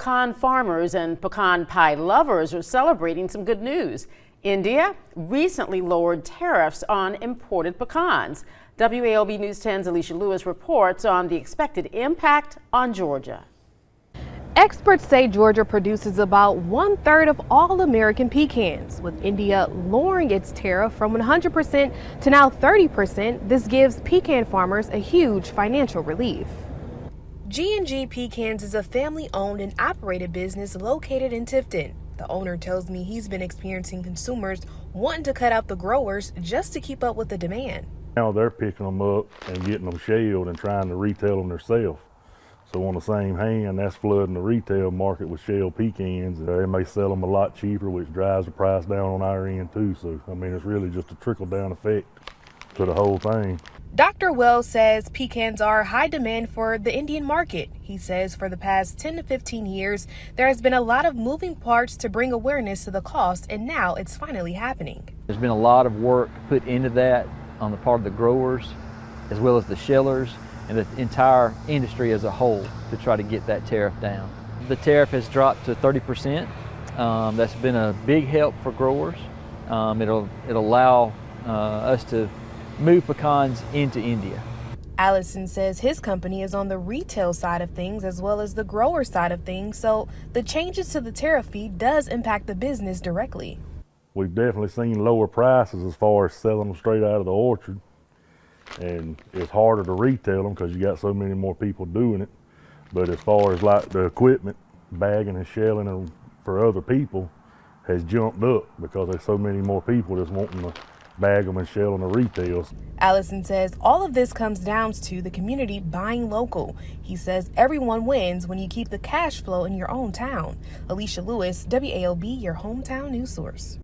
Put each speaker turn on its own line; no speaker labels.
pecan farmers and pecan pie lovers are celebrating some good news. India recently lowered tariffs on imported pecans. WALB News 10's Alicia Lewis reports on the expected impact on Georgia.
Experts say Georgia produces about 1/3 of all American pecans. With India lowering its tariff from 100% to now 30%, this gives pecan farmers a huge financial relief. G&G Pecans is a family-owned and operated business located in Tifton. The owner tells me he's been experiencing consumers wanting to cut out the growers just to keep up with the demand.
Now they're picking them up and getting them shelled and trying to retail them themselves. So on the same hand, that's flooding the retail market with shelled pecans. They may sell them a lot cheaper, which drives the price down on our end too. So, I mean, it's really just a trickle-down effect to the whole thing.
Dr. Wells says pecans are high demand for the Indian market. He says for the past 10 to 15 years, there has been a lot of moving parts to bring awareness to the cost, and now it's finally happening.
There's been a lot of work put into that on the part of the growers, as well as the shellers, and the entire industry as a whole to try to get that tariff down. The tariff has dropped to 30%. That's been a big help for growers. It'll allow us to move pecans into India.
Allison says his company is on the retail side of things as well as the grower side of things, so the changes to the tariff fee does impact the business directly.
We've definitely seen lower prices as far as selling them straight out of the orchard. And it's harder to retail them because you got so many more people doing it. But as far as like the equipment, bagging and shelling them for other people has jumped up because there's so many more people that's wanting to bag them and shell them to retail.
Allison says all of this comes down to the community buying local. He says everyone wins when you keep the cash flow in your own town. Alicia Lewis, WALB, your hometown news source.